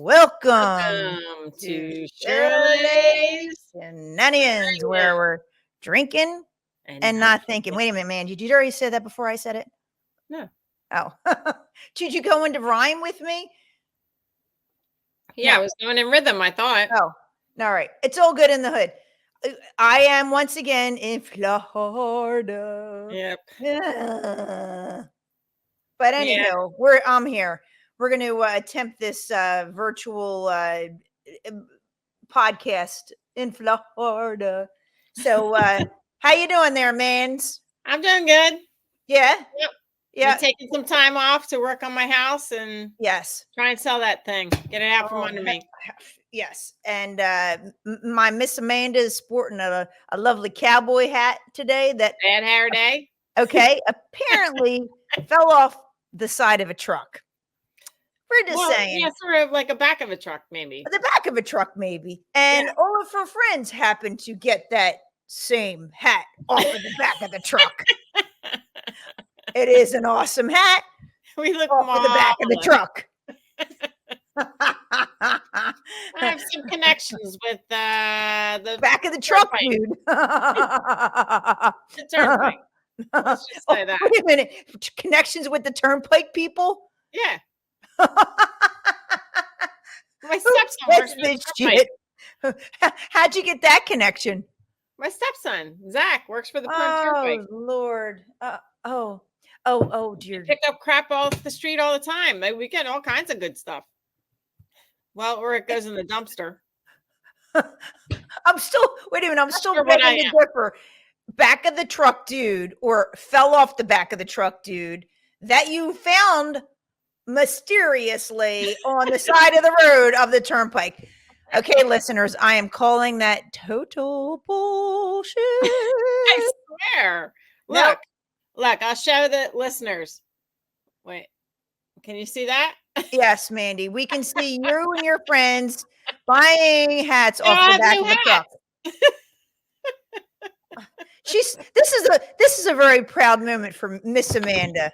Welcome Welcome to to Shirlay's Shirlay's Shenanigans, where Shenanigans. we're drinking and Not not thinking. Wait a minute, man. Did you already say that before I said it? No. Oh, did you go into rhyme with me? Yeah, No. I was going in rhythm, I thought. Oh, all right. It's all good in the hood. I am once again in Florida. Yep. Yeah. But Yeah. anyhow, I'm here. We're going to attempt this virtual podcast in Florida. So, how you doing there, mans? I'm doing good. Yeah, Yep. yeah, Been taking some time off to work on my house and yes. try and sell that thing. Get it out from Oh, under me. yes. And my Miss Amanda is sporting a lovely cowboy hat today. That Bad hair day. okay, apparently fell off the side of a truck. We're just Well, saying. yeah, sort of like a back of a truck, maybe. The back of a truck, maybe. And Yeah. all of her friends happened to get that same hat off of the back of the truck. It is an awesome hat We look off of the back of the marvelous. truck. I have some connections with the Back of the truck, turnpike. dude. The turnpike. Let's just say that. Wait a minute. Connections with the turnpike people? Yeah. My Who stepson gets works for the this turnpike. shit? How'd you get that connection? My stepson, Zach, works for the Oh, turnpike. Lord. Oh, dear. Pick up crap off the street all the time. We get all kinds of good stuff. Well, or it goes in the dumpster. I'm still, wait a minute. I'm Not still sure what I begging to am. differ. Back of the truck dude, or fell off the back of the truck dude, that you found mysteriously on the side of the road of the turnpike. Okay, listeners, I am calling that total bullshit. I swear. Nope. Look, I'll show the listeners. Wait, can you see that? Yes, Mandy, we can see you and your friends buying hats I off the have back new of the truck. hats. This is a very proud moment for Miss Amanda.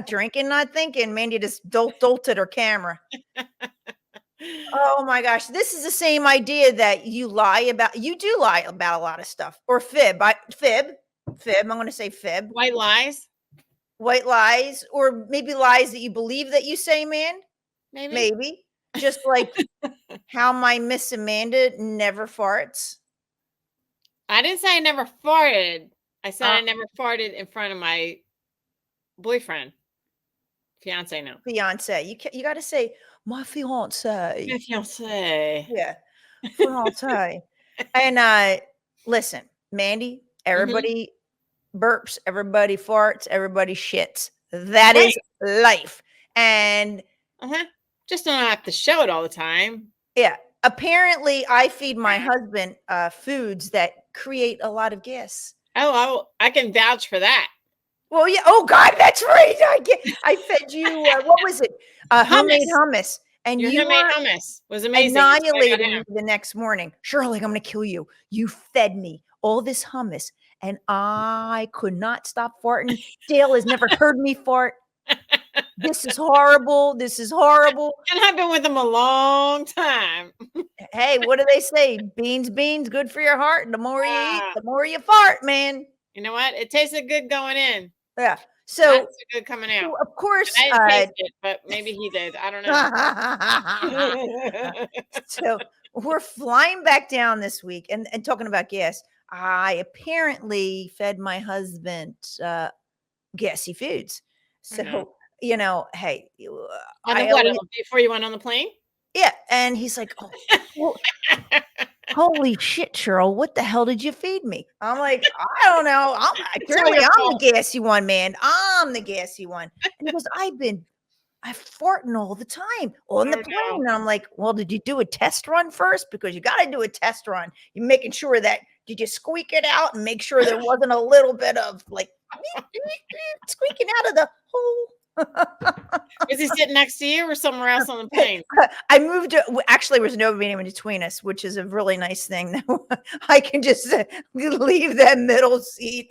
Drinking, not thinking. Mandy just dolted her camera. Oh my gosh, this is the same idea that you lie about. You do lie about a lot of stuff, or fib. Fib. I'm going to say fib. White lies, White lies, or maybe lies that you believe that you say, man. maybe. Just like how my Miss Amanda never farts. I didn't say I never farted. I said I never farted in front of my boyfriend, fiance now. Fiance. You got to say my fiance. My fiance. Yeah, fiance. And listen, Mandy. Everybody burps. Everybody farts. Everybody shits. That is life. And just don't have to show it all the time. yeah, apparently I feed my husband foods that create a lot of gas. Oh, I can vouch for that. Well, yeah. Oh God, that's right. I fed you. What was it? Homemade hummus. And your homemade hummus was amazing. Annihilated me the next morning. Shirley, I'm going to kill you. You fed me all this hummus, and I could not stop farting. Dale has never heard me fart. This is horrible. This is horrible. And I've been with him a long time. Hey, what do they say? Beans, good for your heart. The more you eat, the more you fart, man. You know what? It tasted good going in. Yeah. So not so good coming out. So of course, I didn't taste it, but maybe he did. I don't know. So we're flying back down this week and talking about gas. I apparently fed my husband gassy foods. So you know, hey, before you went on the plane? Yeah, and he's like, "Oh, well, holy shit, Cheryl, what the hell did you feed me?" I'm like, "I don't know. I'm the gassy one, man. I'm the gassy one." And he goes, I'm farting all the time on the plane. No. And I'm like, "Well, did you do a test run first? Because you got to do a test run. You're making sure that did you squeak it out and make sure there wasn't a little bit of like squeaking out of the hole." Was he sitting next to you or somewhere else on the plane? I moved. Actually, there was nobody in between us, which is a really nice thing. I can just leave that middle seat.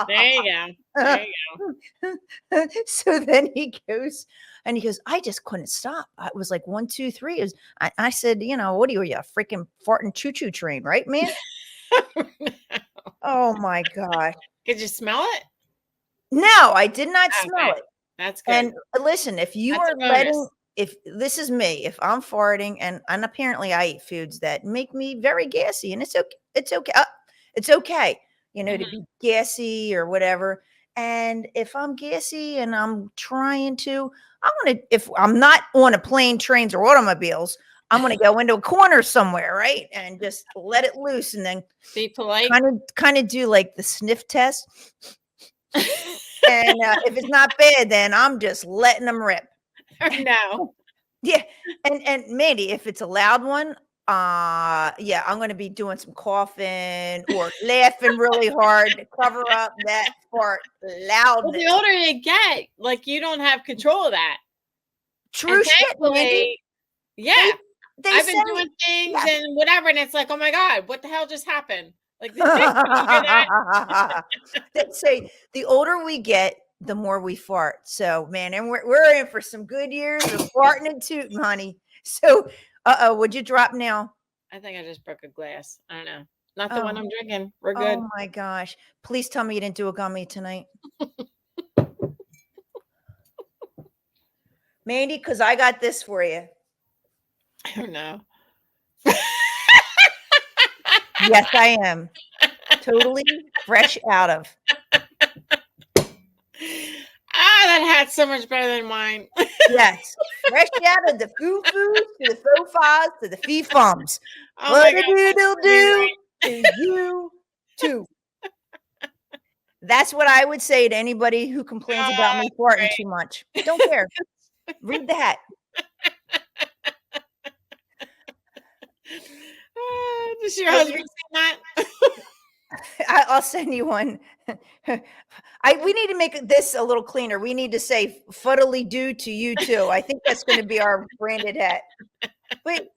There you go. There you go. So then he goes and he goes, I just couldn't stop. I was like, 1, 2, 3. I said, what are you, a freaking farting choo-choo train, right, man? Oh my God. Could you smell it? No, I did not smell Okay. it. That's good. And listen, if you That's are a bonus. if this is me, if I'm farting and apparently I eat foods that make me very gassy, and it's okay, it's okay, to Mhm. be gassy or whatever. And if I'm gassy and I'm trying to, if I'm not on a plane, trains, or automobiles, I'm gonna go into a corner somewhere, right, and just let it loose, and then Be polite. kind of do like the sniff test. And if it's not bad, then I'm just letting them rip. No. Yeah, and Mandy, if it's a loud one, yeah, I'm gonna be doing some coughing or laughing really hard to cover up that fart Well, the loudness. older you get, like, you don't have control of that. True And shit, Mandy. thankfully, yeah, They I've say, been doing things yeah. and whatever, and it's like, "Oh my god, what the hell just happened?" Like, did you hear that? They say the older we get, the more we fart. So, man, and we're in for some good years of farting and tooting, honey. So, would you drop now? I think I just broke a glass. I don't know. Not the one Oh, I'm drinking. We're good. oh my gosh. Please tell me you didn't do a gummy tonight. Mandy, because I got this for you. I don't know. Yes, I am. Totally fresh out of. That hat's so much better than mine. Yes. Fresh out of the foo-foos to the faux-fas to the fee-fums. Oh What my a god, that's doodle-do amazing. to you too. That's what I would say to anybody who complains about me farting too much. Don't care. Read the hat. Does your But husband say that? I'll send you one. We need to make this a little cleaner. We need to say "fuddly do to you too." I think that's going to be our branded hat. But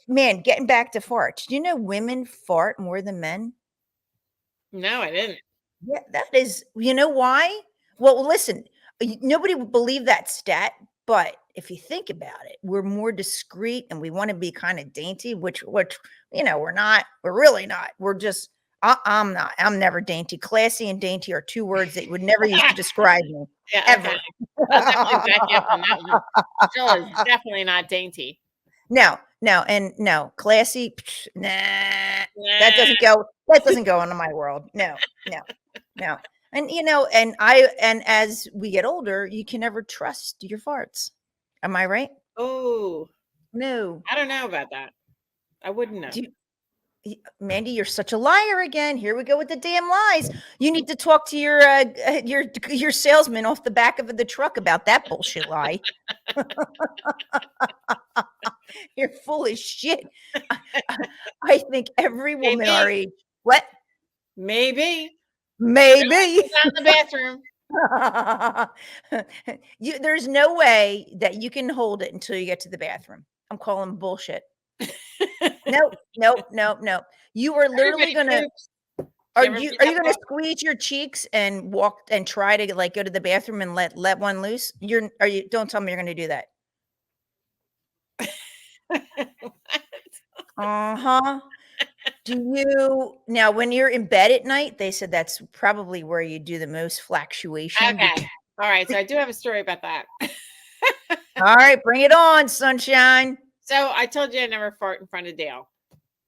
man, getting back to farts. Do you know women fart more than men? No, I didn't. Yeah, that is. You know why? Well, listen. Nobody would believe that stat, but if you think about it, we're more discreet and we want to be kind of dainty, which we're not. We're really not. We're just. I'm not. I'm never dainty. Classy and dainty are two words that you would never use to describe me, Yeah, ever. okay. I'll definitely back you up on that one. Jill is definitely not dainty. No, and no, classy, nah, that Nah. doesn't go into my world. No. And and as we get older, you can never trust your farts. Am I right? Oh, No. I don't know about that. I wouldn't know. Mandy, you're such a liar again. Here we go with the damn lies. You need to talk to your salesman off the back of the truck about that bullshit lie. You're full of shit. I think every woman our age. What? Maybe. Maybe. Out in the bathroom. There's no way that you can hold it until you get to the bathroom. I'm calling bullshit. Nope. You are literally gonna. Are you gonna squeeze your cheeks and walk and try to like go to the bathroom and let one loose? Don't tell me you're gonna do that. Uh-huh. Now when you're in bed at night, they said that's probably where you do the most fluctuation. Okay. All right. So I do have a story about that. All right, bring it on, sunshine. So I told you I never fart in front of Dale.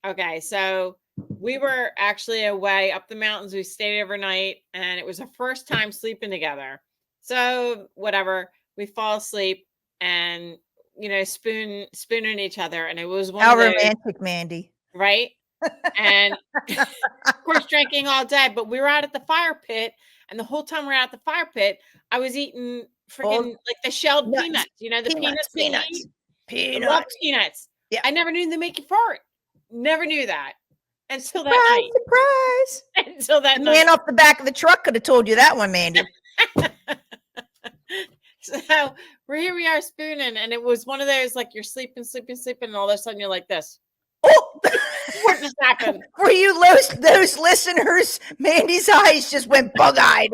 Okay. So we were actually away up the mountains. We stayed overnight and it was our first time sleeping together. So whatever, we fall asleep and spooning each other. And it was one How of those, romantic, Mandy. right? And of course, drinking all day, but we were out at the fire pit. And the whole time we we're at the fire pit, I was eating freaking like the shelled peanuts, the peanuts. I love peanuts. Yeah. I never knew they make you fart. Never knew that. Until that night. Surprise. Until that night. Man off the back of the truck could have told you that one, Mandy. So here we are spooning, and it was one of those like you're sleeping, and all of a sudden you're like this. Oh, What just happened? for you those listeners, Mandy's eyes just went bug-eyed.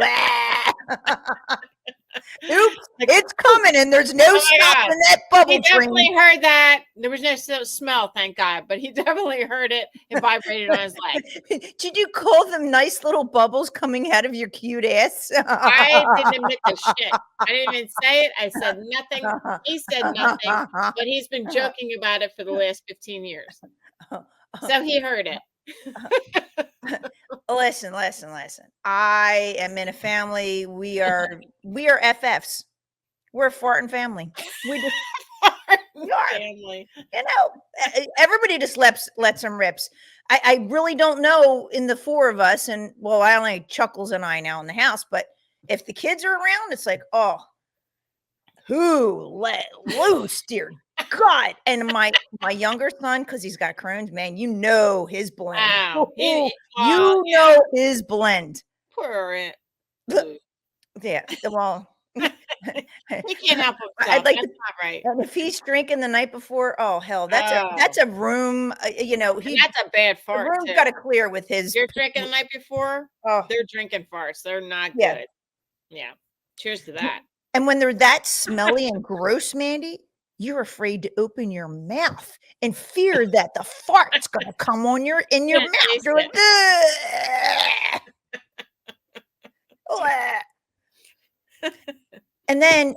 Oops, Like, it's coming, and there's no oh my stopping God. that bubble He definitely train. heard that. There was no smell, thank God, but he definitely heard it. It vibrated on his leg. Did you call them nice little bubbles coming out of your cute ass? I didn't admit the shit. I didn't even say it. I said nothing. He said nothing, but he's been joking about it for the last 15 years. So he heard it. Listen. I am in a family. We are FFs. We're a farting family. We just we are. Family. You know, everybody just lets them rips. I really don't know in the four of us, and well, I only Chuckles and I now in the house, but if the kids are around, it's like, oh, who let loose, dear God. And my younger son, because he's got Crohn's, man, you know his blend. Wow. You know his blend. Poor it. Yeah. Well, he can't help himself. I'd like That's to, not right. and if he's drinking the night before, oh hell, that's a room. You know, that's a bad fart. The room's got to clear with his. You're drinking the night before. Oh, they're drinking farts. They're not yeah. good. Yeah. Cheers to that. And when they're that smelly and gross, Mandy, you're afraid to open your mouth in fear that the fart's going to come on in your mouth. You're like, and then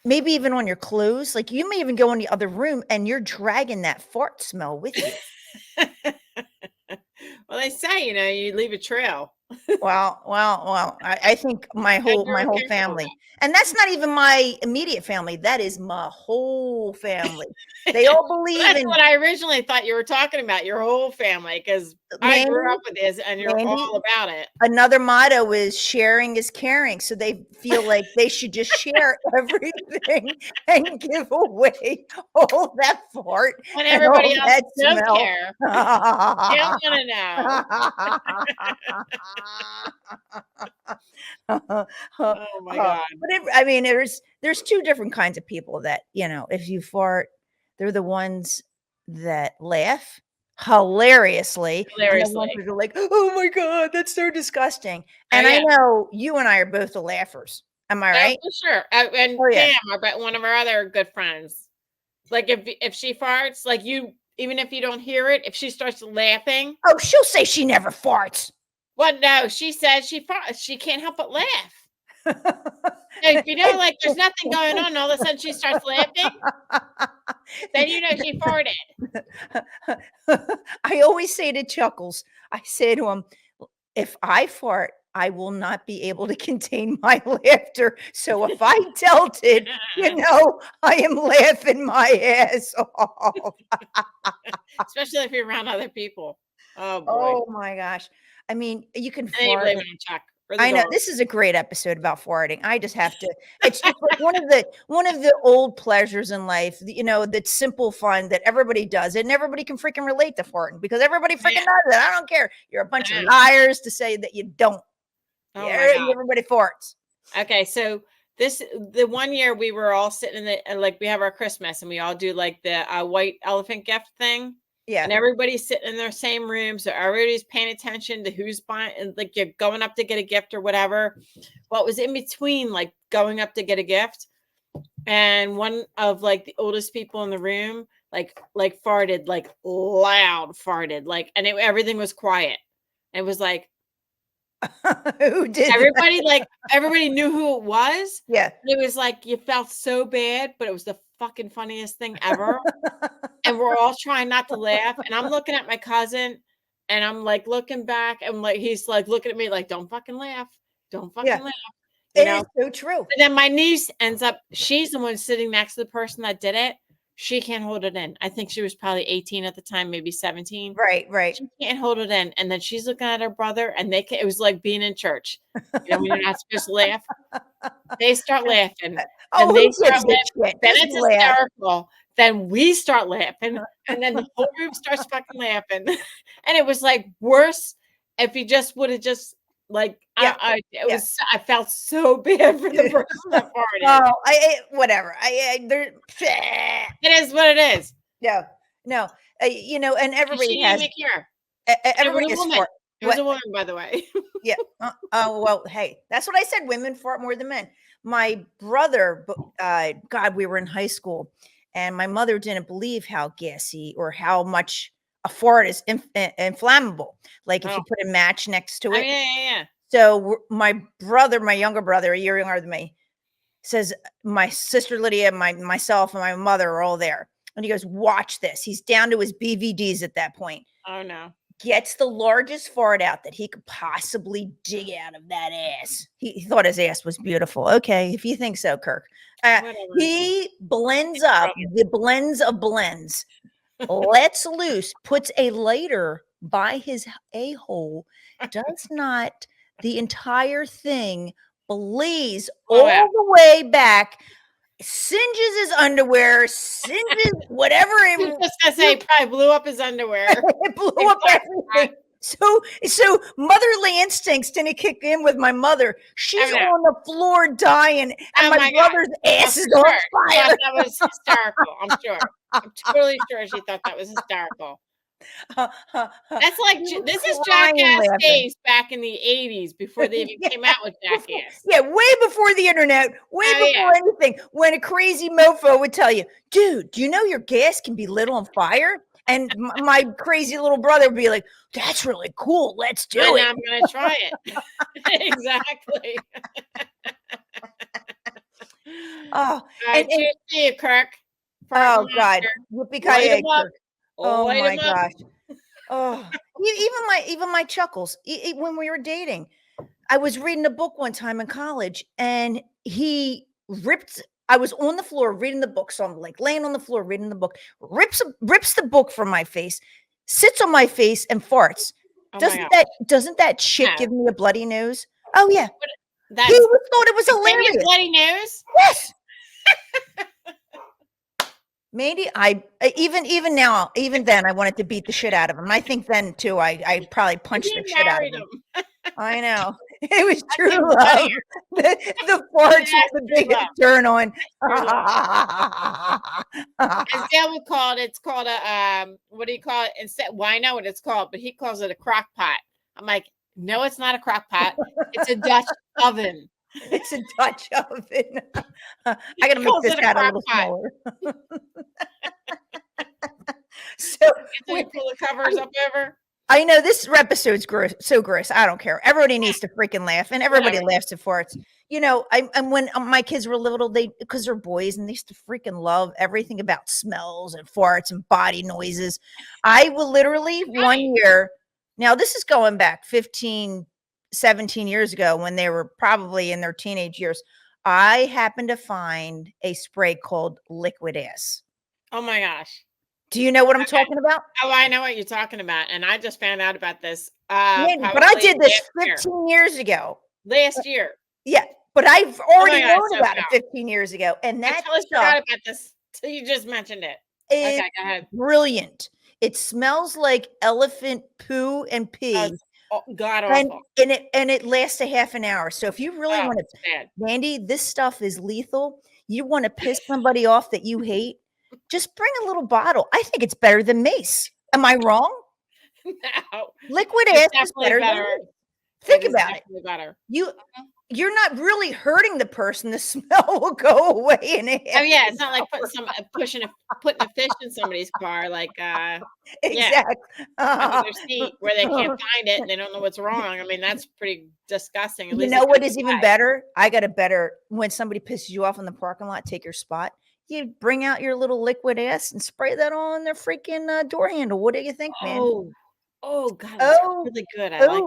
maybe even on your clothes, like you may even go in the other room and you're dragging that fart smell with you. Well, they say, you know, you leave a trail. Well, I think my whole family, and that's not even my immediate family. That is my whole family. They all believe that's in what I originally thought you were talking about, your whole family, because I grew up with this and you're all about it. Another motto is sharing is caring. So they feel like they should just share everything and give away all that fart. And everybody else don't care. They don't want to know. Oh my God. But I mean, there's two different kinds of people that, you know, if you fart, they're the ones that laugh hilariously. And the ones that are like, oh my God, that's so disgusting. And I know you and I are both the laughers. Am I right? For sure. And Pam, one of our other good friends, like if she farts, like you, even if you don't hear it, if she starts laughing, oh, she'll say she never farts. Well, no, she says she farts. She can't help but laugh. If you know, like there's nothing going on, all of a sudden she starts laughing, then you know she farted. I always say to Chuckles, I say to him, if I fart, I will not be able to contain my laughter. So if I dealt it, you know, I am laughing my ass off. Especially if you're around other people. Oh boy. Oh my gosh. I mean, you can fart. I know this is a great episode about farting. I just have to. It's just like one of the old pleasures in life. You know, that's simple fun that everybody does it, and everybody can freaking relate to farting because everybody freaking does it. I don't care. You're a bunch of liars to say that you don't. Oh everybody farts. Okay, so the one year we were all sitting in the like we have our Christmas and we all do like the white elephant gift thing. Yeah. And everybody's sitting in their same room. So everybody's paying attention to who's buying, like you're going up to get a gift or whatever. Well, it was in between like going up to get a gift. And one of like the oldest people in the room, like farted, like loud farted, like, and everything was quiet. It was like, who did everybody that? Everybody knew who it was. Yeah. It was like, you felt so bad, but it was the fucking funniest thing ever. And we're all trying not to laugh. And I'm looking at my cousin and I'm like looking back and like he's like looking at me like, don't fucking laugh. Don't fucking laugh. It is so true. And then my niece ends up, she's the one sitting next to the person that did it. She can't hold it in. I think she was probably 18 at the time, maybe 17. Right. She can't hold it in. And then she's looking at her brother and it was like being in church. You know, when you're not supposed to laugh. They start laughing. Oh, and they start laughing. Then it's hysterical. Then we start laughing. And then the whole room starts fucking laughing. And it was like worse if he just would have just Like Yeah, I felt so bad for the person that farted. Oh, whatever. There. It is what it is. No. And everybody She didn't has. even care. It was Everybody a has woman. fart. It was What? a woman, by the way. Yeah. Oh well. Hey, that's what I said. Women fart more than men. My brother. God, we were in high school, and my mother didn't believe how gassy or how much a fart is inflammable. Like if Oh. you put a match next to I it. mean, yeah. So my younger brother, a year younger than me, says my sister Lydia, myself, and my mother are all there. And he goes, watch this. He's down to his BVDs at that point. Oh no. Gets the largest fart out that he could possibly dig out of that ass. He thought his ass was beautiful. Okay, if you think so, Kirk. Whatever. He blends up the blends of blends, lets loose, puts a lighter by his a-hole, does not the entire thing blaze all the way back, singes his underwear, singes whatever I was just gonna say, probably blew up his underwear. it blew up everything. So motherly instincts didn't kick in with my mother. She's on the floor dying, and my brother's ass is on fire. That was hysterical. I'm sure. I'm totally sure she thought that was hysterical. That's like this is Jackass days back in the 80s before they even came out with Jackass. Yeah, way before the internet, before anything. When a crazy mofo would tell you, dude, do you know your gas can be lit on fire? And my crazy little brother would be like, that's really cool. Let's do it. I'm going to try it. Exactly. Oh, cheers to you, Kirk. Oh, God. Yippee-ki-yay, Kirk. Oh, my gosh. Oh, even my chuckles. When we were dating, I was reading a book one time in college, and I was on the floor reading the book, so I'm like laying on the floor reading the book. Rips the book from my face, sits on my face, and farts. Doesn't that shit give me a bloody nose? Oh yeah, he thought it was hilarious. Bloody nose? Yes. Mandy, even now, even then, I wanted to beat the shit out of him. I think then too, I probably punched the shit out of him. I know. It was true love. The farts was the biggest turn on. As Dale would call it, it's called a what do you call it? Instead, well, I know what it's called, but he calls it a crock pot. I'm like, no, it's not a crock pot. It's a Dutch oven. It's a Dutch oven. I gotta make this out a little smaller. So we pull the covers up over. I know this episode's gross, so gross. I don't care. Everybody needs to freaking laugh, and everybody laughs at farts. I'm when my kids were little, because they're boys and they used to freaking love everything about smells and farts and body noises. I will literally one year. Now this is going back 15, 17 years ago when they were probably in their teenage years. I happened to find a spray called Liquid Ass. Oh my gosh. Do you know what I'm talking about? Oh, I know what you're talking about. And I just found out about this. But I did this 15 years ago. Last year. Yeah. But I've already known about it 15 years ago. And I totally forgot about this till you just mentioned it. Okay, go ahead. Brilliant. It smells like elephant poo and pee. God awful. And it lasts a half an hour. So if you really want to, Mandy, this stuff is lethal. You want to piss somebody off that you hate, just bring a little bottle. I think it's better than mace. Am I wrong? No. Liquid ass is better than mace. Think about it. Better. You're not really hurting the person. The smell will go away in a half. Oh yeah, it's not like putting a fish in somebody's car, like exactly under their seat where they can't find it and they don't know what's wrong. I mean, that's pretty disgusting. You know what is even better? I got a better. When somebody pisses you off in the parking lot, take your spot. You bring out your little liquid ass and spray that on their freaking door handle. What do you think, man? Oh God, that's really good. I like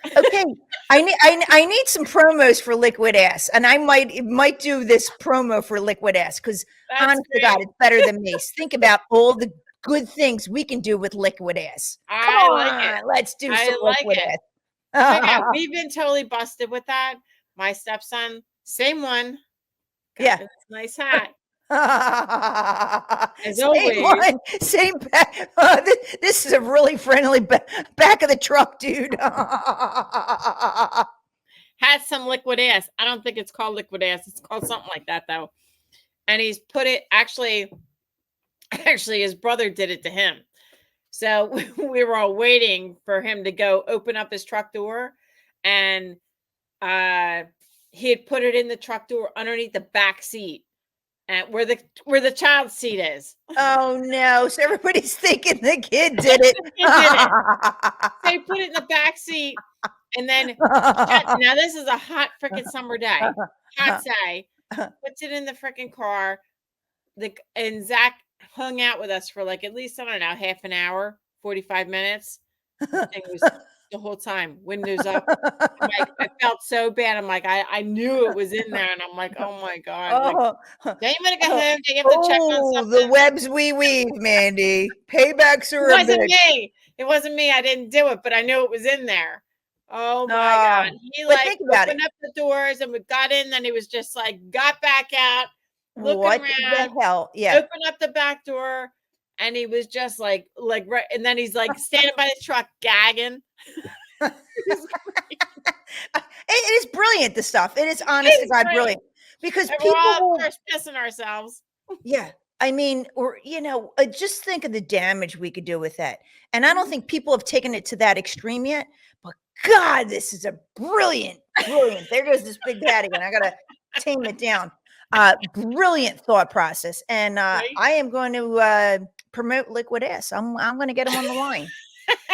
that. Okay, I need some promos for Liquid Ass, and I might do this promo for Liquid Ass because honest to God, it's better than mace. Think about all the good things we can do with Liquid Ass. Come on, let's do some Liquid Ass. Yeah, we've been totally busted with that. My stepson, same one. Yeah, nice hat. As Same always. one, same back. This is a really friendly back of the truck, dude. Had some liquid ass. I don't think it's called liquid ass. It's called something like that though. And he's put it actually his brother did it to him. So we were all waiting for him to go open up his truck door, and he had put it in the truck door underneath the back seat, and where the child's seat is. Oh no! So everybody's thinking the kid did it. So he put it in the back seat, and then now this is a hot freaking summer day, hot day. Puts it in the freaking car. And Zach hung out with us for like at least, I don't know, half an hour, 45 minutes. It was the whole time, windows up. Like, I felt so bad. I'm like, I knew it was in there, and I'm like, oh my god. Like, don't you want to go home? Do you have to check on something? The webs we weave, Mandy. Paybacks are It wasn't me. It wasn't me. I didn't do it, but I knew it was in there. Oh my god. He like opened up the doors and we got in, then he was just like got back out. Looking what around, the hell? Yeah. Open up the back door, and he was just like right, and then he's like standing by the truck gagging. It is brilliant, the stuff. It is honest to God brilliant. Because and people we're all pissing ourselves. Yeah. I mean, or just think of the damage we could do with that. And I don't think people have taken it to that extreme yet, but God, this is a brilliant. There goes this big daddy, and I gotta tame it down. Brilliant thought process, and right? I am going to promote liquid ass. I'm going to get him on the line.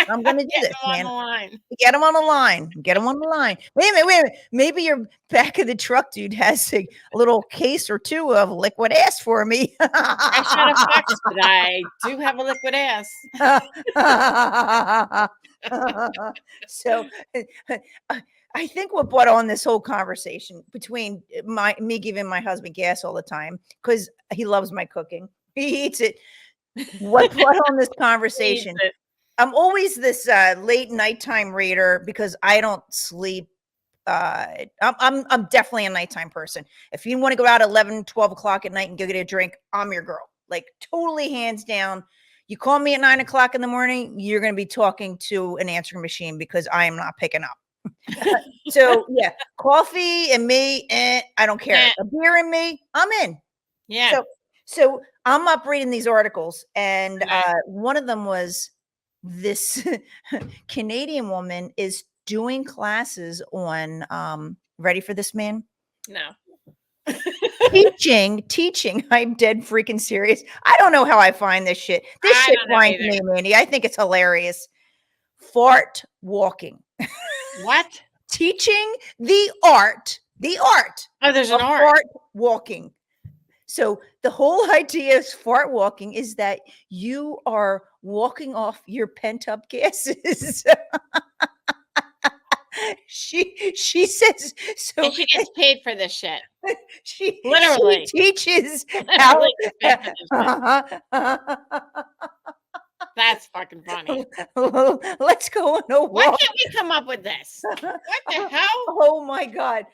I'm going to do this, man. Get him on the line. Get him on the line. Wait a minute. Maybe your back of the truck dude has a little case or two of liquid ass for me. I shot a fox, but I do have a liquid ass. So I think what brought on this whole conversation between me giving my husband gas all the time because he loves my cooking. He eats it. What brought on this conversation? I'm always this late nighttime reader because I don't sleep. I'm definitely a nighttime person. If you want to go out at 11, 12 o'clock at night and go get a drink, I'm your girl. Like totally hands down. You call me at 9 o'clock in the morning, you're going to be talking to an answering machine because I am not picking up. So yeah, coffee and me, I don't care. A beer and me, I'm in. Yeah. So I'm up reading these articles, and one of them was this Canadian woman is doing classes on ready for this, man? No. teaching. I'm dead freaking serious. I don't know how I find this shit. This shit finds me, Mandy. I think it's hilarious. Fart walking. What? Teaching the art. Oh, there's an art. Fart walking. So the whole idea of fart walking is that you are walking off your pent up gases. She says so. And she gets paid for this shit. She literally teaches how. That's fucking funny. Let's go on a walk. Why can't we come up with this? What the hell? Oh my God,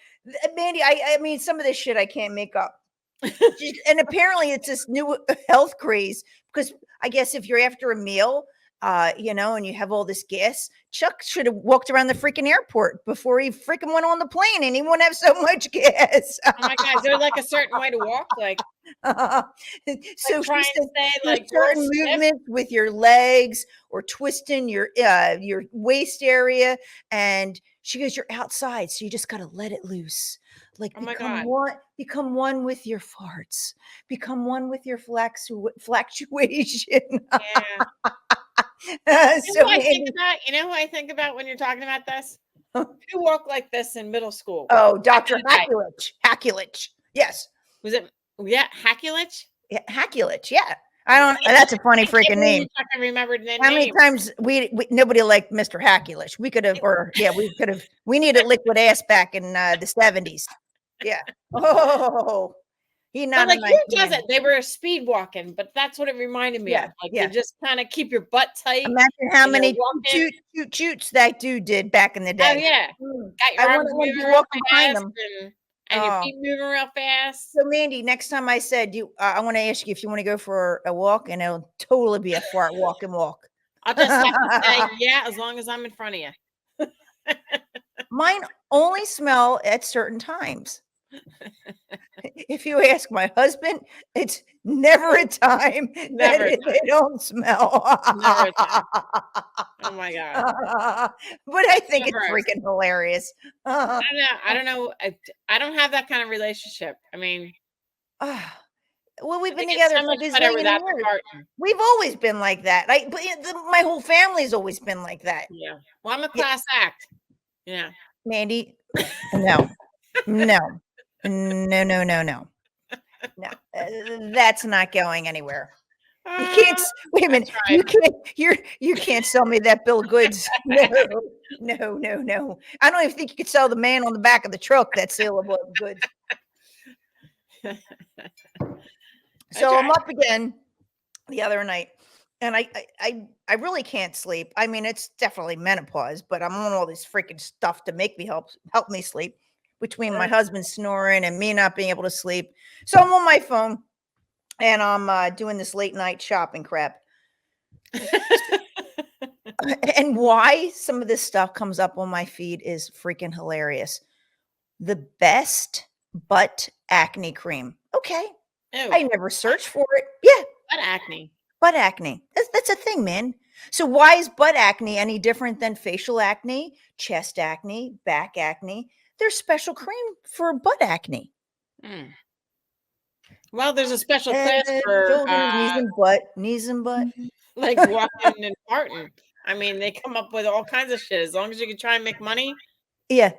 Mandy! I mean, some of this shit I can't make up. And apparently, it's this new health craze because I guess if you're after a meal, and you have all this gas, Chuck should have walked around the freaking airport before he freaking went on the plane, and he wouldn't have so much gas. Oh my God, is there like a certain way to walk? Like, so she said, like certain movements with your legs or twisting your waist area, and she goes, "You're outside, so you just got to let it loose." Like, become one with your farts. Become one with your fluctuation. Yeah. You know who I think about when you're talking about this? Who walked like this in middle school? Oh, Dr. Hakulich. Yes. Was it? Yeah, Hakulich? Yeah, Hakulich. Yeah. I don't. That's a funny freaking name. I can remember the name. How many times we nobody liked Mr. Hakulich? We could have, we needed liquid ass back in the 70s. Yeah. Oh, he not like who does it? They were speed walking, but that's what it reminded me of. Like you just kind of keep your butt tight. Imagine how many choots that dude did back in the day. Oh yeah. Got your arms walk behind him. and your Oh, feet moving real fast. so Mandy, next time I said I want to ask you if you want to go for a walk, and it'll totally be a fart walk and walk. I'll just have to say, yeah, as long as I'm in front of you. Mine only smell at certain times. If you ask my husband, it's never a time Never a they don't smell. Never a time. Oh my God. But I think So it's gross. freaking hilarious. I don't know. I don't know. I don't have that kind of relationship. I mean, Well, we've I been think it's together so for much better gazillion without the years. farting. We've always been like that. My whole family's always been like that. Yeah. Well, I'm a Yeah, class act. Yeah. Mandy, no, no, no, no, no, no, no. That's not going anywhere. You can't. Wait a I minute. tried. You can't sell me that bill of goods. No, no, no, no. I don't even think you could sell the man on the back of the truck that saleable goods. I So I'm tried. up again the other night, and I really can't sleep. I mean, it's definitely menopause, but I'm on all this freaking stuff to make me help me sleep. Between my husband snoring and me not being able to sleep, so I'm on my phone and I'm doing this late night shopping crap. And why some of this stuff comes up on my feed is freaking hilarious. The best butt acne cream. Okay. Ew. I never searched for it. Yeah, Butt acne. butt acne. That's a thing, man. So why is butt acne any different than facial acne, chest acne, back acne? There's special cream for butt acne. Mm. Well, there's a special class for Shoulders, knees and butt. like walking and farting. I mean, they come up with all kinds of shit. As long as you can try and make money, Yeah.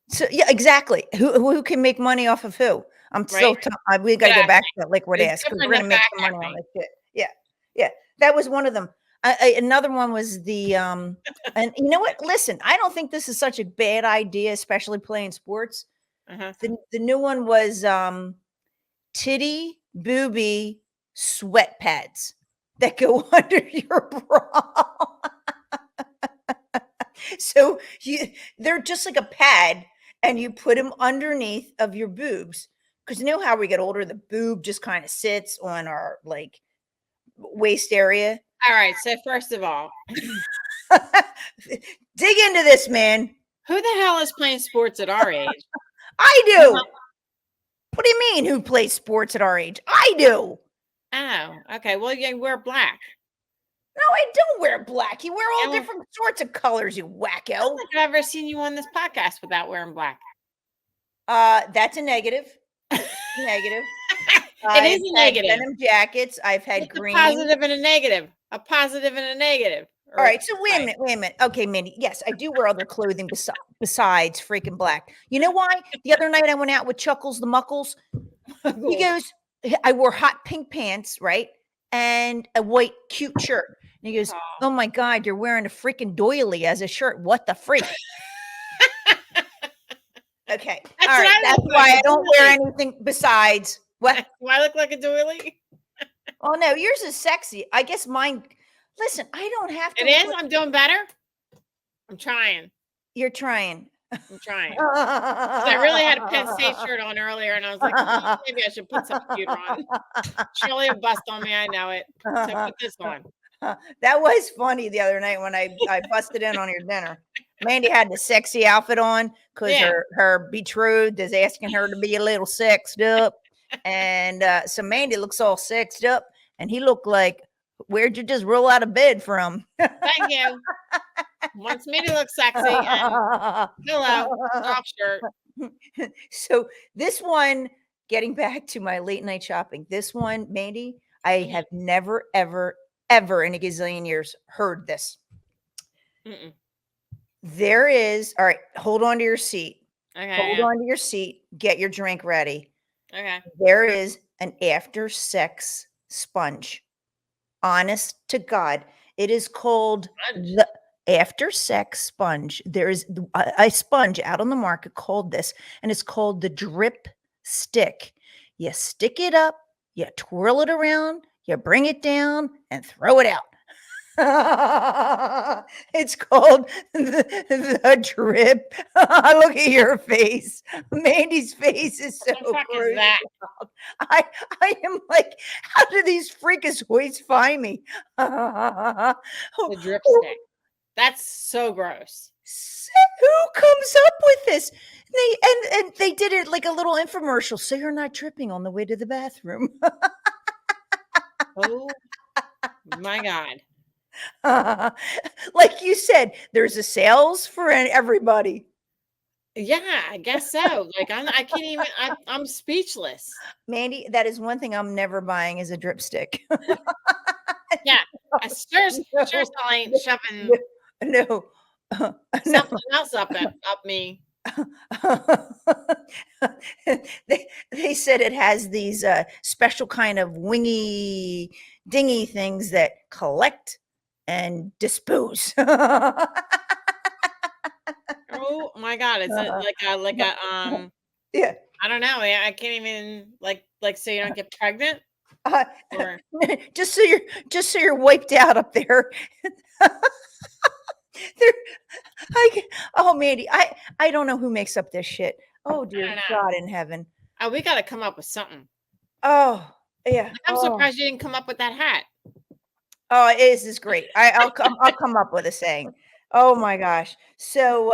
So yeah, exactly. Who can make money off of who? I'm right? still we got to go Exactly. back to that liquid It's ass because different we're than gonna make back some money on acne. this shit. Yeah, yeah. That was one of them. Another one was and you know what? Listen, I don't think this is such a bad idea, especially playing sports. Uh-huh. The new one was titty booby sweat pads that go under your bra. So they're just like a pad, and you put them underneath of your boobs. Because you know how we get older, the boob just kind of sits on our like waist area. All right. So first of all, Dig into this, man. who the hell is playing sports at our age? I Uh-huh. do. What do you mean? Who plays sports at our age? I do. Oh, okay. Well, you wear black. No, I don't wear black. You wear all Yeah, well, different sorts of colors, you I wacko. don't think I've ever seen you on this podcast without wearing black. That's a negative. Negative. It is a I've had negative. denim jackets. I've had It's a green. positive and a negative. A positive and a negative. All right, so wait a minute. Okay, Mindy. Yes, I do wear other clothing besides freaking black. You know why? The other night I went out with Chuckles the Muckles. He goes, I wore hot pink pants, right? And a white cute shirt. And he goes, oh my God, you're wearing a freaking doily as a shirt. What the freak? Okay. That's All what right. I That's look why like, I a don't wear doily. anything besides what? Do I look like a doily? Oh no, yours is sexy. I guess mine. Listen, I don't have to. It is. I'm doing better. I'm trying. You're trying. I'm trying. I really had a Penn State shirt on earlier, and I was like, maybe I should put something cuter on. Shirlay will bust on me. I know it. So put this on. That was funny the other night when I busted in on your dinner. Mandy had the sexy outfit on because Yeah. her betrothed is asking her to be a little sexed up. And so Mandy looks all sexed up, and he looked like, where'd you just roll out of bed from? Thank you. Wants me to look sexy. And hello, soft shirt. So this one, getting back to my late night shopping, this one, Mandy, I have never, ever, ever in a gazillion years heard this. Mm-mm. There is, all right, hold on to your seat. Okay. Hold on to your seat. Get your drink ready. Okay. There is an after sex sponge. Honest to God, it is called the after sex sponge. There is a sponge out on the market called this, and it's called the drip stick. You stick it up, you twirl it around, you bring it down, and throw it out. It's called the drip. Look at your face. Mandy's face is so What the fuck is gross. that? I I am like, how do these freakazoids find me? The dripstick. That's so gross. Who comes up with this? And they did it like a little infomercial, so you're not tripping on the way to the bathroom. Oh my God. Like you said, there's a sales for everybody. Yeah, I guess so. Like I can't even. I'm speechless. Mandy, that is one thing I'm never buying is a dripstick. Yeah, I sure ain't shoving No. No. something else up me. They said it has these special kind of wingy dingy things that collect and dispose. Oh my God! It's like a Yeah. I don't know. I can't even like so you don't get pregnant or just so you're wiped out up there. There, oh Mandy, I don't know who makes up this shit. Oh I dear don't know. God in heaven. Oh, we got to come up with something. Oh yeah. Like, I'm Oh. surprised you didn't come up with that hat. Oh, this is great. I'll come up with a saying. Oh my gosh. So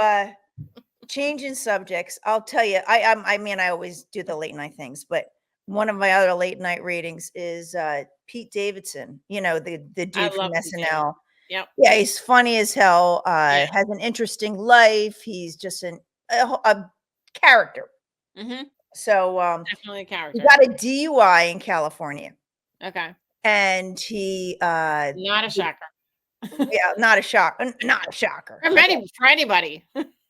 changing subjects. I'll tell you, I mean I always do the late night things, but one of my other late night ratings is Pete Davidson, the I dude from love Pete Davidson. SNL. Yep. Yeah, he's funny as hell, Yeah. has an interesting life. He's just a character. Mm-hmm. So Definitely a he character. got a DUI in California. Okay. And he Not a shocker. yeah, not a shocker. Not a shocker. For anybody.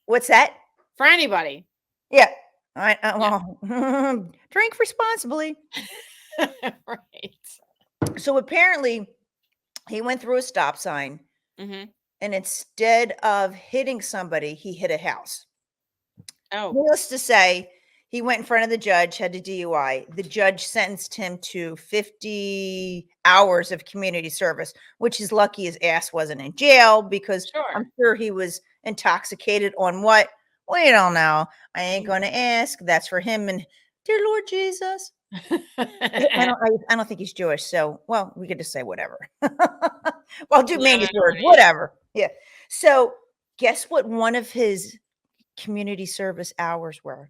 What's that? For anybody. Yeah. Well, drink responsibly. Right. So apparently he went through a stop sign, Mm-hmm. and instead of hitting somebody, he hit a house. Oh. Needless to say, he went in front of the judge, had a DUI. The judge sentenced him to 50 hours of community service, which is lucky his ass wasn't in jail because I'm Sure. sure he was intoxicated on what? We don't know. I ain't going to ask. That's for him and dear Lord Jesus. I don't think he's Jewish, so well, we could just say whatever. Well, do Mandy's word, whatever. Yeah. So, guess what? One of his community service hours were.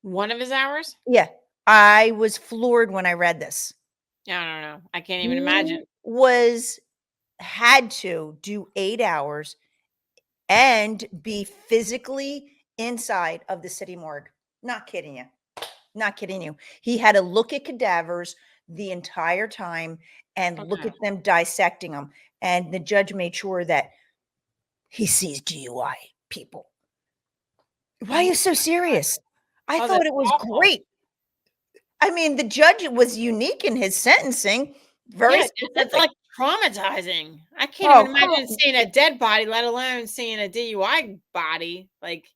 One of his hours? Yeah, I was floored when I read this. I don't know. I can't even imagine. Had to do 8 hours and be physically inside of the city morgue. Not kidding you. Not kidding you. He had to look at cadavers the entire time and look at them, dissecting them. And the judge made sure that he sees DUI people. Why are you so serious? I thought it was great. I mean, the judge was unique in his sentencing. Very specific. That's like traumatizing. I can't even imagine seeing a dead body, let alone seeing a DUI body. Like,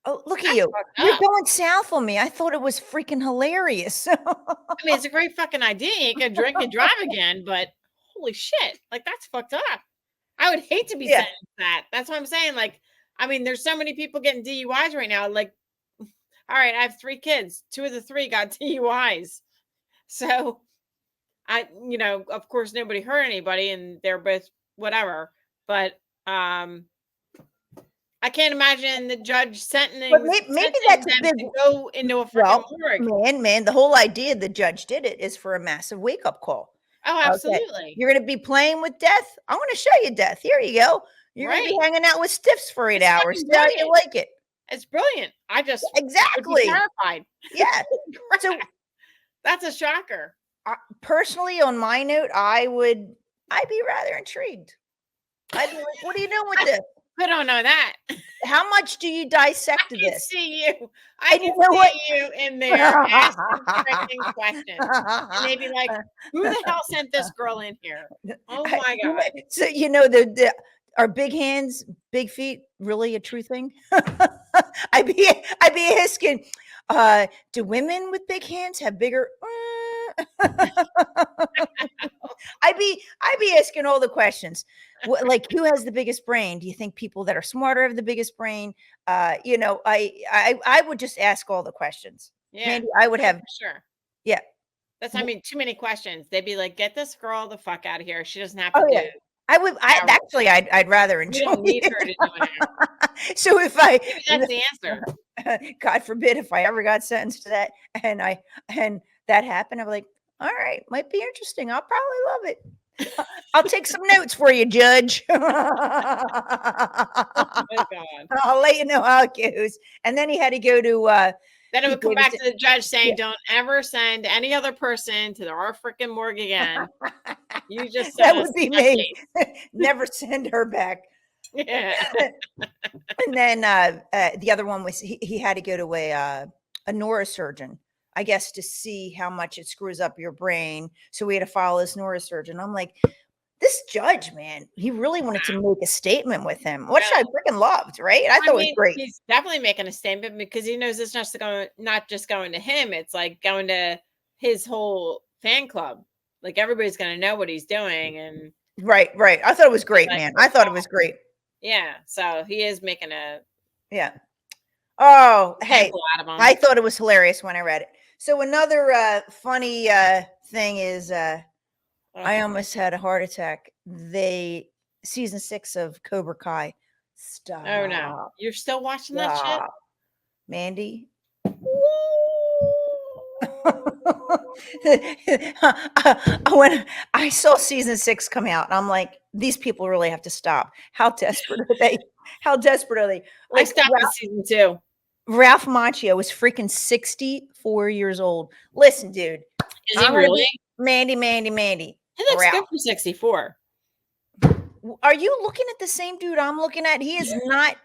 oh, look at you. You're going south on me. I thought it was freaking hilarious. I mean, it's a great fucking idea. You can drink and drive again, but holy shit. Like, that's fucked up. I would hate to be sentenced to that. That's what I'm saying. Like, I mean, there's so many people getting DUIs right now. Like, all right, I have 3 kids. 2 of the 3 got DUIs. So of course nobody hurt anybody and they're both whatever. But I can't imagine the judge sentencing. But maybe that's a big to go into a freaking morgue. Man, the whole idea the judge did it is for a massive wake-up call. Oh, absolutely. Okay. You're going to be playing with death. I'm going to show you death. Here you go. You're going to be hanging out with stiffs for 8 hours. See how you like it. It's brilliant. I just exactly terrified. Yeah. So that's a shocker. Personally, on my note, I'd be rather intrigued. I'd be like, what are you doing with this? I don't know that. How much do you dissect this? I can see you in there asking questions. And they'd be like, who the hell sent this girl in here? Oh my God. So are big hands, big feet really a true thing? I'd be asking, do women with big hands have bigger I'd be asking all the questions. Like, who has the biggest brain? Do you think people that are smarter have the biggest brain? I would just ask all the questions. Yeah. Mandy, I would Oh, have. for sure. Yeah. That's, I mean, too many questions. They'd be like, "Get this girl the fuck out of here. She doesn't have to Oh do yeah. I would. our Actually, I'd rather We enjoy don't need it. her to do an hour." So if Maybe that's the answer. God forbid, if I ever got sentenced to that, and that happened, I'm like, all right, might be interesting. I'll probably love it. I'll take some notes for you, Judge. Oh my God. I'll let you know how it goes. And then he had to go to Then it Pete would come back Davidson. to the judge saying, Yeah. "Don't ever send any other person to our freaking morgue again. You just That sent us would be that me. case." Never send her back. Yeah. And then the other one was he had to go to a neurosurgeon, I guess, to see how much it screws up your brain. So we had to follow this neurosurgeon. I'm like, this judge, man, he really wanted to make a statement with him, which I freaking loved, right? I thought it was great. He's definitely making a statement because he knows it's not just going to him. It's like going to his whole fan club. Like, everybody's going to know what he's doing. And Right. I thought it was great, like, man. I thought it was great. yeah. So he is making a Yeah. Oh, hey, example out of him. I thought it was hilarious when I read it. So another funny thing is I almost had a heart attack. Season 6 of Cobra Kai. Stop. Oh no. You're still watching that shit? Stop. Mandy. When I saw season 6 come out, I'm like, these people really have to stop. How desperate are they? How desperate are they? I Like, stopped at season 2. Ralph Macchio was freaking 64 years old. Listen, dude. Is he really? Mandy. He looks good for 64. Are you looking at the same dude I'm looking at? He is not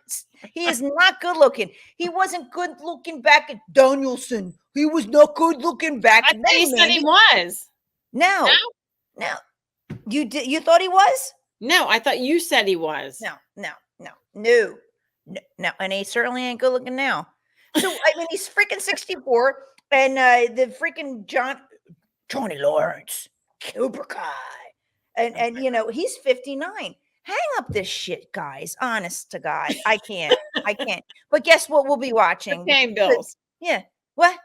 good looking. He wasn't good looking back at Danielson. He was not good looking back I then. thought he said he was. No. You thought he was? No, I thought you said he was. No. And he certainly ain't good looking now. So I mean, he's freaking 64, and the freaking Johnny Lawrence, Cobra Kai, and he's 59. Hang up this shit, guys. Honest to God, I can't. But guess what? We'll be watching. Paying bills. Yeah. What?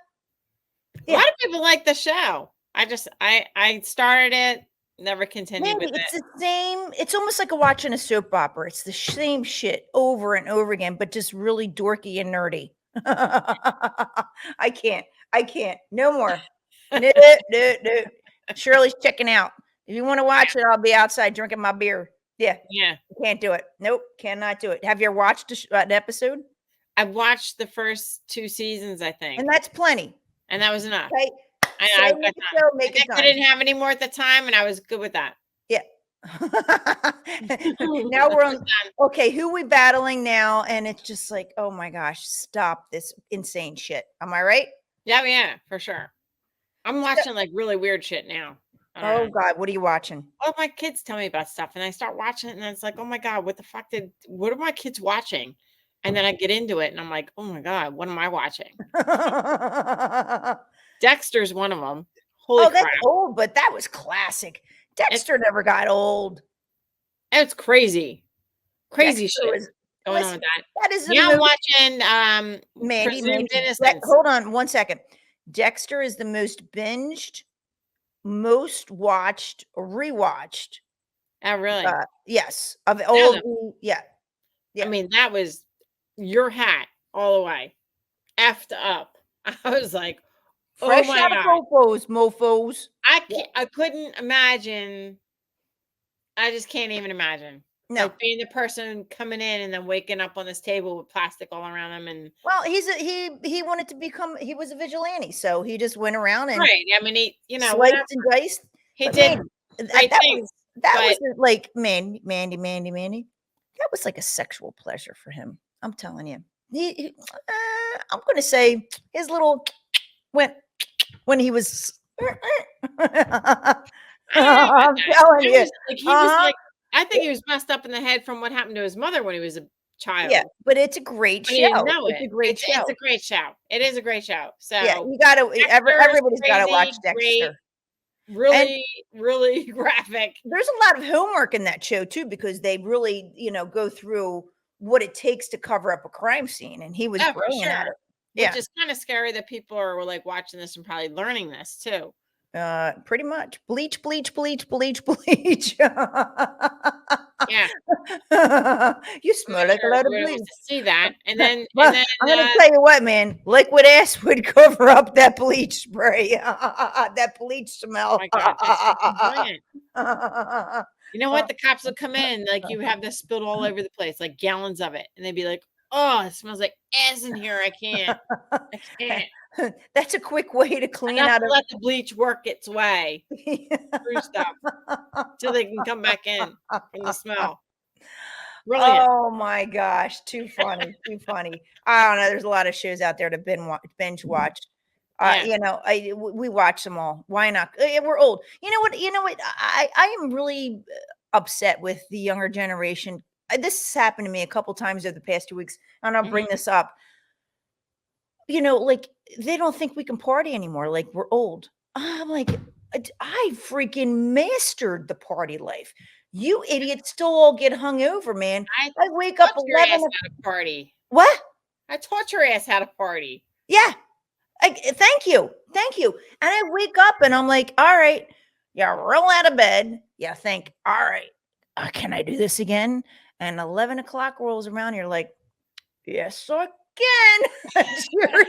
A lot of people like the show. I started it, never continued with It's it. the same. It's almost like watching a soap opera. It's the same shit over and over again, but just really dorky and nerdy. I can't. No more. No. Shirley's checking out. If you want to watch it, I'll be outside drinking my beer. Yeah. Can't do it. Nope. Cannot do it. Have you ever watched an episode? I watched the first 2 seasons, I think. And that's plenty. And that was enough. Okay. I didn't have any more at the time, and I was good with that. Yeah. Now we're on. Okay, who we battling now? And it's just like, oh my gosh, stop this insane shit. Am I right? Yeah, for sure. I'm watching like really weird shit now. Oh God, what are you watching? Oh, my kids tell me about stuff, and I start watching it, and it's like, oh my God, what are my kids watching? And then I get into it, and I'm like, oh my God, what am I watching? Dexter's one of them. Holy crap. That's old, but that was classic. Dexter never got old. It's crazy. Crazy Dexter shit going on with that. That is I'm watching Mandy. Innocence. Hold on 1 second. Dexter is the most binged, most watched, rewatched. Oh, really? Yes. Of all, yeah. I mean, that was your hat all the way. Effed up. I was like, fresh out of mofos. I couldn't imagine. I just can't even imagine. No. Like being the person coming in and then waking up on this table with plastic all around him. And well, he wanted to become. He was a vigilante, so he just went around and right. I mean, he sliced and diced. He did great things. That was like Mandy. That was like a sexual pleasure for him. I'm telling you. I'm going to say his little went when he was. I'm telling you. I think he was messed up in the head from what happened to his mother when he was a child. Yeah, but it's a great show. It's a great show. It's a great show. It is a great show. So yeah, you got to. Everybody's got to watch Dexter. really, really graphic. There's a lot of homework in that show too, because they really, go through what it takes to cover up a crime scene, and he was Oh, for brilliant at sure. it. Which Yeah, is kind of scary that people are like watching this and probably learning this too. pretty much. Bleach, bleach, bleach, bleach, bleach. Yeah. You I'm smell not like a sure lot of everybody bleach. wants to see that. And then Well, I'm gonna tell you what, man. Liquid ass would cover up that bleach spray. That bleach oh smell. my God, that'd be brilliant. You know what? The cops would come in, like you have this spilled all over the place, like gallons of it. And they'd be like, oh, it smells like ass in here. I can't. I can't. That's a quick way to clean Enough out to let the bleach work its way through stuff till they can come back in from the smell. Brilliant. Oh my gosh, too funny, too funny. I don't know. There's a lot of shows out there to binge watch. Yeah. We watch them all. Why not? We're old. You know what? I am really upset with the younger generation. This has happened to me a couple times over the past 2 weeks, and I'll bring Mhm. this up. Like they don't think we can party anymore. Like we're old. I'm like, I freaking mastered the party life. You idiots still all get hung over, man. I I wake up taught your 11. ass how to party. What? I taught your ass how to party. Yeah. Thank you. Thank you. And I wake up and I'm like, all right, you roll out of bed. You think, all right, can I do this again? And 11 o'clock rolls around. You're like, yes, I can. Sure,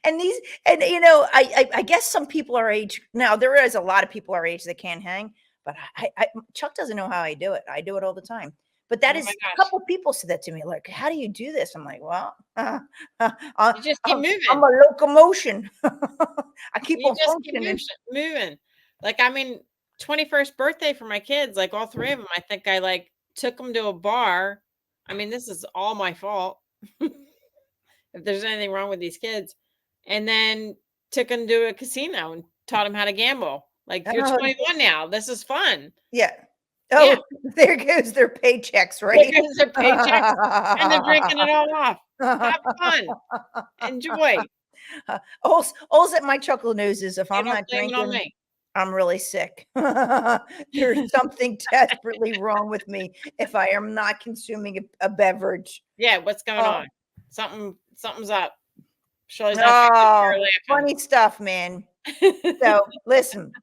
and these, and I guess some people our age now. There is a lot of people our age that can't hang, but Chuck doesn't know how I do it. I do it all the time. But that Oh is my a gosh. couple people said that to me, like, "How do you do this?" I'm like, "Well, You just keep I'm moving. a locomotion. I keep You on just keep functioning." moving. Like, I mean, 21st birthday for my kids, like all three of them, I think I like took them to a bar. I mean, this is all my fault. If there's anything wrong with these kids. And then took them to a casino and taught them how to gamble. Like, you're Oh, 21 now. This is fun. yeah. Yeah. Oh, there goes their paychecks, There right? goes their paychecks, and they're drinking it all off. Have fun. Enjoy. All's that my chuckle knows is if Hey, I'm don't not blame it on drinking, me. I'm really sick. There's something desperately wrong with me if I am not consuming a beverage. Yeah, what's going Oh, on? Something's up. Shirley's not oh, drinking, funny stuff, man. you're laughing. So listen,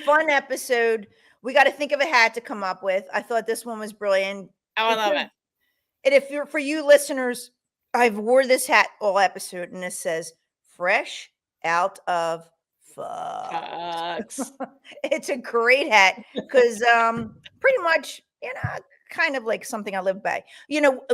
fun episode. We got to think of a hat to come up with. I thought this one was brilliant. Oh, I love it. And if you're for you listeners, I've wore this hat all episode, and it says "Fresh out of fuck." Fucks. It's a great hat because pretty much, kind of like something I live by.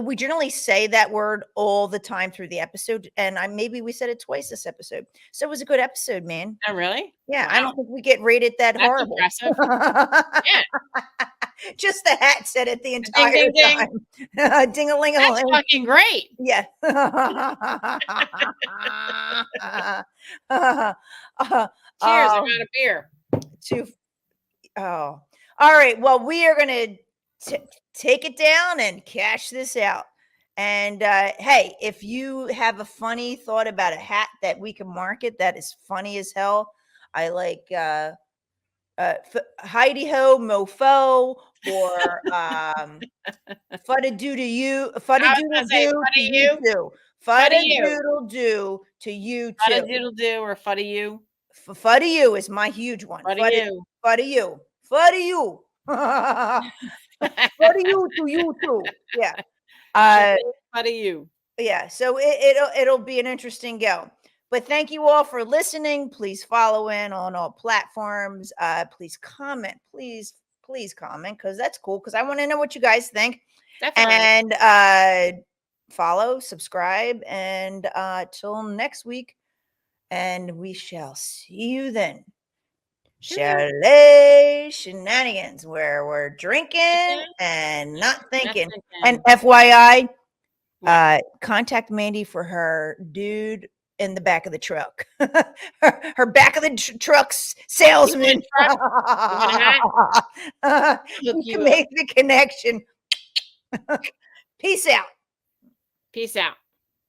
We generally say that word all the time through the episode, and maybe we said it twice this episode. So it was a good episode, man. Oh, really? Yeah, I Wow. don't think we get rated that That's horrible. impressive. Yeah. Just the hat said it the Ding, entire ding, ding. time. Ding a ling a That's ling. fucking great. Yeah. Cheers. Oh, I'm out of beer. too. Oh, all right. Well, we are gonna take it down and cash this out. And hey, if you have a funny thought about a hat that we can market that is funny as hell, I like Heidi Ho Mofo or Fudda doo to you, Fudda I was doodle gonna say do fuddy to you you. too. Fuddy Fudda you. doodle do to you Fuddy too. doodle do or fuddy you. Fudda you is my huge one. Fuddy Fudda you. Fudda you. Fudda you. Fudda you to you too. Yeah. Uh Fuddy you. yeah, so it'll be an interesting go. But thank you all for listening. Please follow in on all platforms. Please comment. Please comment because that's cool. Because I want to know what you guys think. Definitely. And follow, subscribe, and till next week. And we shall see you then. Shirlay Shenanigans, where we're drinking and not thinking. And FYI, contact Mandy for her dude in the back of the truck. her back of the truck's salesman. You can make the connection. Peace out. Peace out.